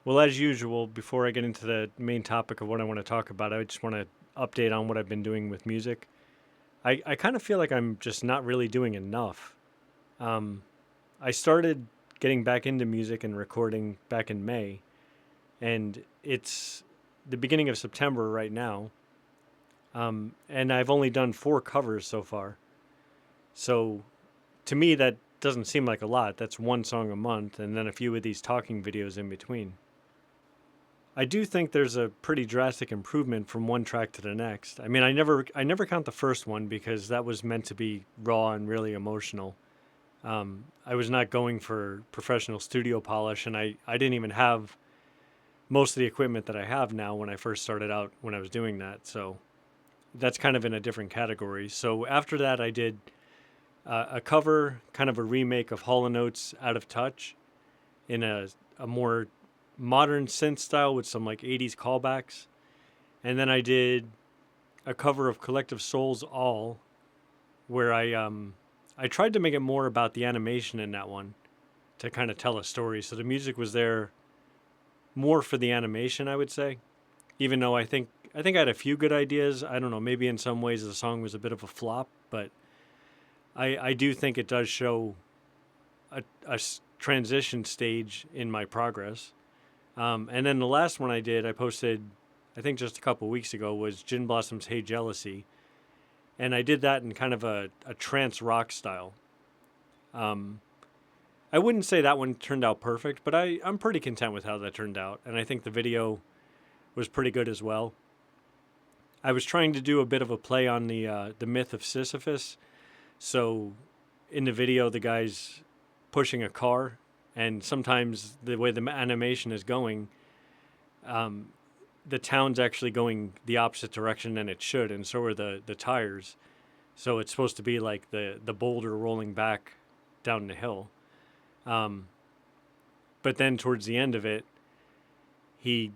Well, as usual, before I get into the main topic of what I want to talk about, I just want to update on what I've been doing with music. I kind of feel like I'm just not really doing enough. Um, I started getting back into music and recording back in May, and it's the beginning of September right now. And I've only done four covers so far. So to me, that doesn't seem like a lot. That's one song a month, and then a few of these talking videos in between. I do think there's a pretty drastic improvement from one track to the next. I mean, I never count the first one because that was meant to be raw and really emotional. I was not going for professional studio polish, and I didn't even have most of the equipment that I have now when I first started out when I was doing that. So that's kind of in a different category. So after that, I did a cover, kind of a remake of Hall and Oates' "Out of Touch" in a more modern synth style with some like 80s callbacks. And then I did a cover of Collective Soul's "All," where I tried to make it more about the animation in that one to kind of tell a story. So the music was there more for the animation, I would say. Even though I think I had a few good ideas. I don't know, maybe in some ways the song was a bit of a flop, but I do think it does show a transition stage in my progress. And then the last one I did, I posted, I think just a couple weeks ago, was Gin Blossom's "Hey Jealousy," and I did that in kind of a trance rock style. Um, I wouldn't say that one turned out perfect, but I'm pretty content with how that turned out, and I think the video was pretty good as well. I was trying to do a bit of a play on the myth of Sisyphus. So in the video, the guy's pushing a car, and sometimes the way the animation is going, um, the town's actually going the opposite direction than it should, and so are the tires. So it's supposed to be like the boulder rolling back down the hill. Um, but then towards the end of it, he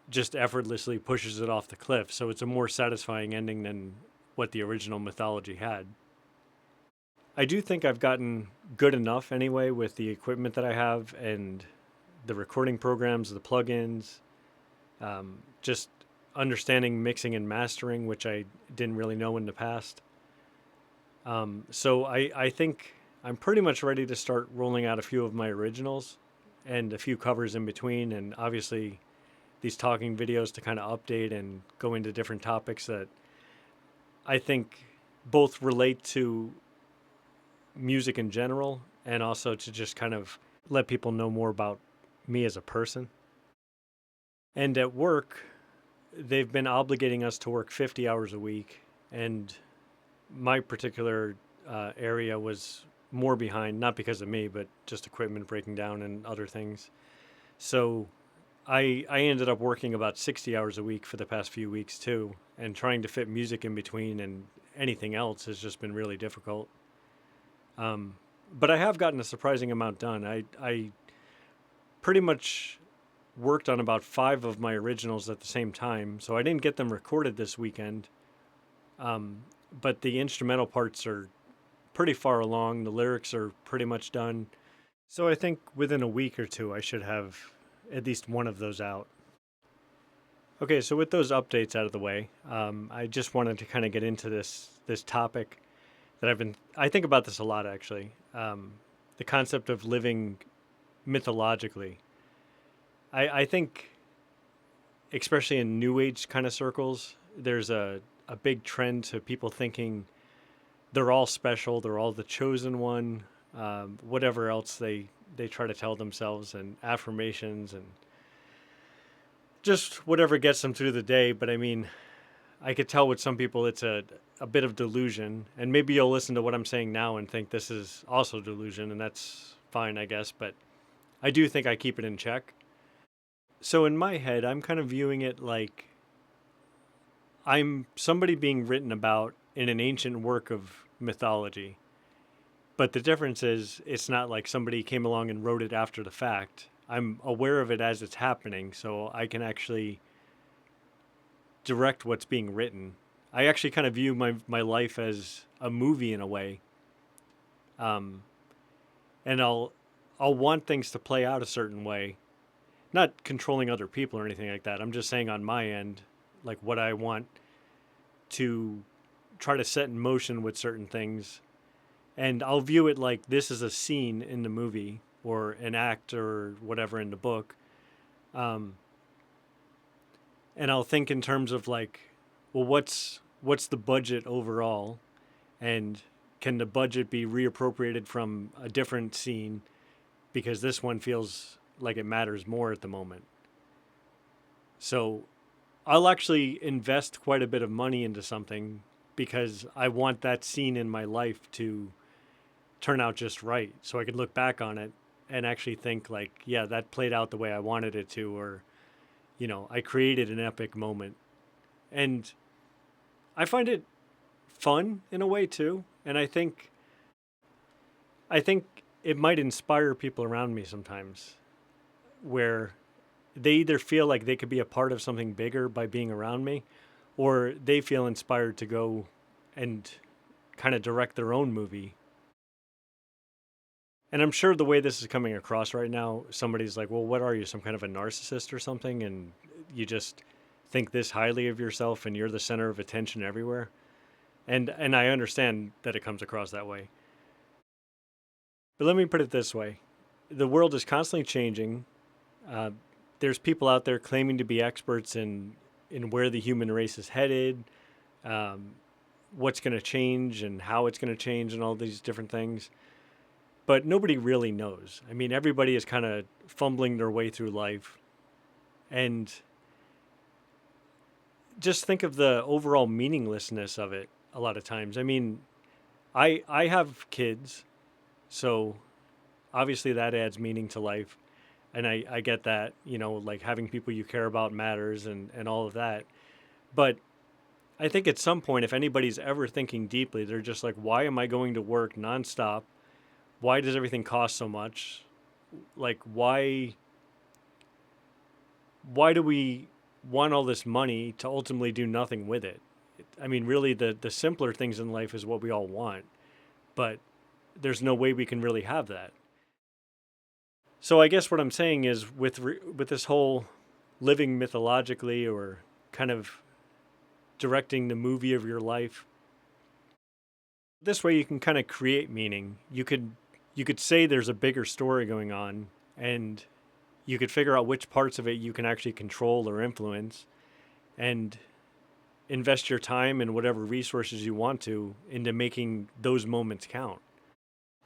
just effortlessly pushes it off the cliff. So it's a more satisfying ending than what the original mythology had. I do think I've gotten good enough anyway with the equipment that I have and the recording programs, the plugins, just understanding mixing and mastering, which I didn't really know in the past. So I think I'm pretty much ready to start rolling out a few of my originals and a few covers in between, and obviously these talking videos to kind of update and go into different topics that I think both relate to music in general and also to just kind of let people know more about me as a person. And at work, they've been obligating us to work 50 hours a week, and my particular area was more behind, not because of me, but just equipment breaking down and other things. So I ended up working about 60 hours a week for the past few weeks too, and trying to fit music in between and anything else has just been really difficult. Um, but I have gotten a surprising amount done. I pretty much worked on about five of my originals at the same time, so I didn't get them recorded this weekend. Um, but the instrumental parts are pretty far along. The lyrics are pretty much done. So I think within a week or two, I should have at least one of those out. Okay, so with those updates out of the way, I just wanted to kind of get into this topic that I think about this a lot actually. The concept of living mythologically. I think, especially in New Age kind of circles, there's a big trend to people thinking they're all special, they're all the chosen one, whatever else they try to tell themselves, and affirmations and just whatever gets them through the day. But I mean, I could tell with some people it's a bit of delusion, and maybe you'll listen to what I'm saying now and think this is also delusion, and that's fine, I guess. But I do think I keep it in check. So in my head, I'm kind of viewing it like I'm somebody being written about in an ancient work of mythology. But the difference is it's not like somebody came along and wrote it after the fact. I'm aware of it as it's happening, so I can actually direct what's being written. I actually kind of view my life as a movie in a way. Um, and I'll want things to play out a certain way, not controlling other people or anything like that. I'm just saying on my end, like what I want to try to set in motion with certain things. And I'll view it like this is a scene in the movie or an act or whatever in the book. Um, and I'll think in terms of like, well, what's the budget overall, and can the budget be reappropriated from a different scene because this one feels like it matters more at the moment. So I'll actually invest quite a bit of money into something because I want that scene in my life to turn out just right. So I could look back on it and actually think like, yeah, that played out the way I wanted it to, or, I created an epic moment. And I find it fun in a way too. And I think it might inspire people around me sometimes where they either feel like they could be a part of something bigger by being around me, or they feel inspired to go and kind of direct their own movie. And I'm sure the way this is coming across right now, somebody's like, well, what are you, some kind of a narcissist or something? And you just think this highly of yourself and you're the center of attention everywhere. And I understand that it comes across that way. But let me put it this way: the world is constantly changing. Uh, there's people out there claiming to be experts in where the human race is headed, um, what's going to change and how it's going to change, and all these different things. But nobody really knows. I mean, everybody is kind of fumbling their way through life, and just think of the overall meaninglessness of it. A lot of times, I mean, I have kids, so obviously that adds meaning to life, and I get that, like having people you care about matters and all of that. But I think at some point, if anybody's ever thinking deeply, they're just like, why am I going to work nonstop? Why does everything cost so much? Like, why do we want all this money to ultimately do nothing with it? I mean, really, the simpler things in life is what we all want, but there's no way we can really have that. So I guess what I'm saying is with this whole living mythologically, or kind of directing the movie of your life, this way you can kind of create meaning. You could say there's a bigger story going on, and you could figure out which parts of it you can actually control or influence, and invest your time and whatever resources you want to into making those moments count.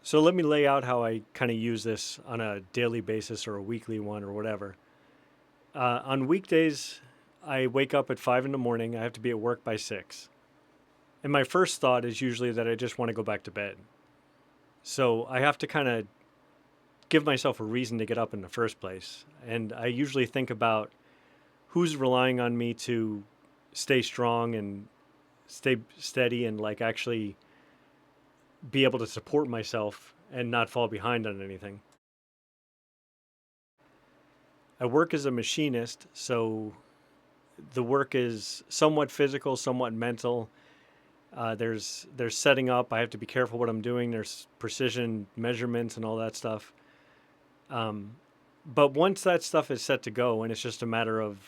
So let me lay out how I kind of use this on a daily basis or a weekly one or whatever. On weekdays, I wake up at 5 in the morning. I have to be at work by 6. And my first thought is usually that I just want to go back to bed. So I have to kind of give myself a reason to get up in the first place. And I usually think about who's relying on me to stay strong and stay steady and like actually be able to support myself and not fall behind on anything. I work as a machinist, so the work is somewhat physical, somewhat mental. There's setting up. I have to be careful what I'm doing. There's precision measurements and all that stuff. Um, but once that stuff is set to go, and it's just a matter of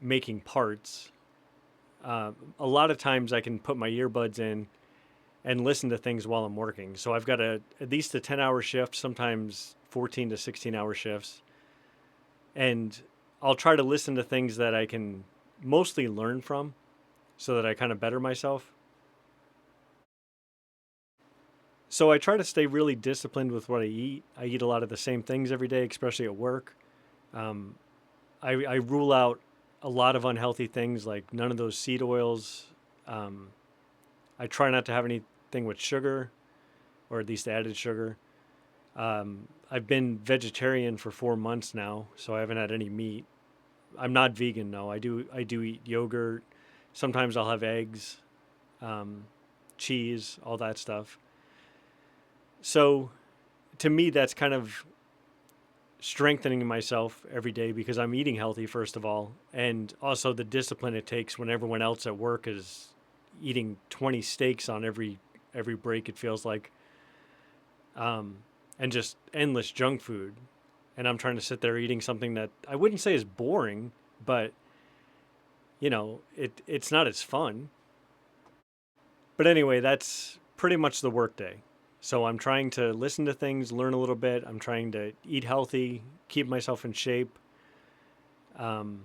making parts, a lot of times I can put my earbuds in and listen to things while I'm working. So I've got at least a 10-hour shift, sometimes 14 to 16-hour shifts, and I'll try to listen to things that I can mostly learn from, so that I kind of better myself. So I try to stay really disciplined with what I eat. I eat a lot of the same things every day, especially at work. Um, I rule out a lot of unhealthy things, like none of those seed oils. Um, I try not to have anything with sugar, or at least added sugar. I've been vegetarian for 4 months now, so I haven't had any meat. I'm not vegan though. I do eat yogurt. Sometimes I'll have eggs, um, cheese, all that stuff. So to me, that's kind of strengthening myself every day because I'm eating healthy, first of all, and also the discipline it takes when everyone else at work is eating 20 steaks on every break. It feels like, and just endless junk food. and I'm trying to sit there eating something that I wouldn't say is boring, but it's not as fun. But anyway, that's pretty much the workday. So I'm trying to listen to things, learn a little bit. I'm trying to eat healthy, keep myself in shape, um,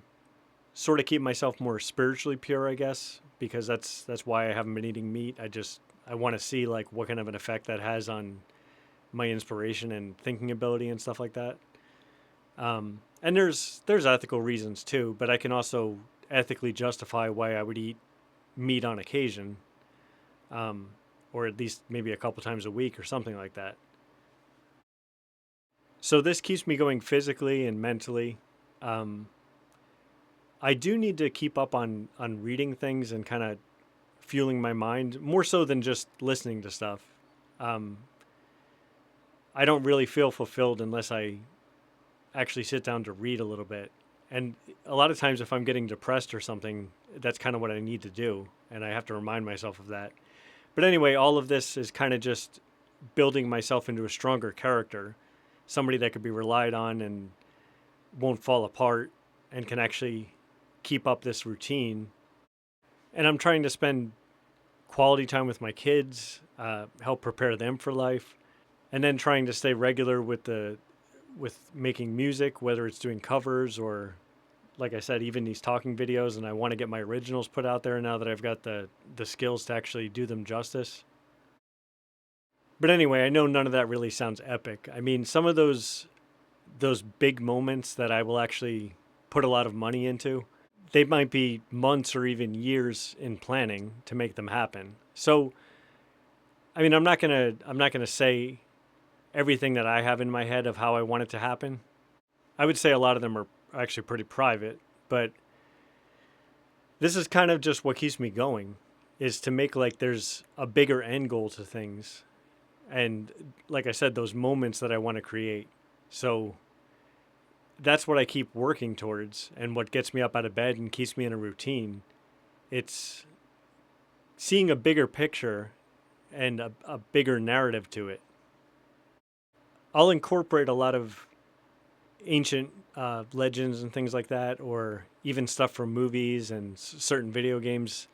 sort of keep myself more spiritually pure, I guess, because that's why I haven't been eating meat. I want to see like what kind of an effect that has on my inspiration and thinking ability and stuff like that. And there's ethical reasons too, but I can also ethically justify why I would eat meat on occasion, um, or at least maybe a couple times a week or something like that. So this keeps me going physically and mentally. Um, I do need to keep up on reading things and kind of fueling my mind more so than just listening to stuff. Um, I don't really feel fulfilled unless I actually sit down to read a little bit. And a lot of times, if I'm getting depressed or something, that's kind of what I need to do. And I have to remind myself of that. But anyway, all of this is kind of just building myself into a stronger character, somebody that could be relied on and won't fall apart and can actually keep up this routine. And I'm trying to spend quality time with my kids, help prepare them for life, and then trying to stay regular with making music, whether it's doing covers or, like I said, even these talking videos. And I want to get my originals put out there now that I've got the skills to actually do them justice. But anyway, I know none of that really sounds epic. I mean, some of those big moments that I will actually put a lot of money into, they might be months or even years in planning to make them happen. So, I mean, I'm not gonna say everything that I have in my head of how I want it to happen. I would say a lot of them are actually pretty private, but this is kind of just what keeps me going is to make like there's a bigger end goal to things. And like I said, those moments that I want to create. So that's what I keep working towards and what gets me up out of bed and keeps me in a routine. It's seeing a bigger picture and a bigger narrative to it. I'll incorporate a lot of ancient legends and things like that, or even stuff from movies and certain video games.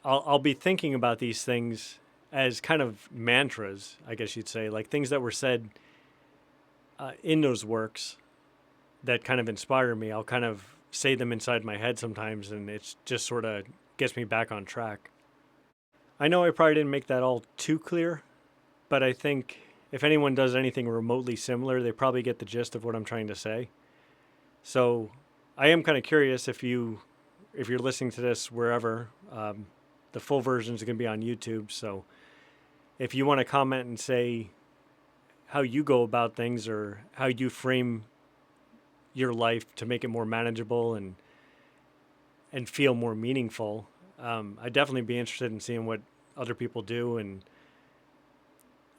I'll be thinking about these things as kind of mantras, I guess you'd say, like things that were said in those works that kind of inspire me. I'll kind of say them inside my head sometimes, and it's just sort of gets me back on track. I know I probably didn't make that all too clear, but I think if anyone does anything remotely similar, they probably get the gist of what I'm trying to say. So I am kind of curious if you're listening to this wherever. The full version is going to be on YouTube. So if you want to comment and say how you go about things or how you frame your life to make it more manageable and feel more meaningful, I'd definitely be interested in seeing what other people do. And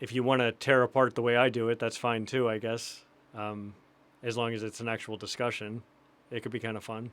if you want to tear apart the way I do it, that's fine too, I guess. As long as it's an actual discussion, it could be kind of fun.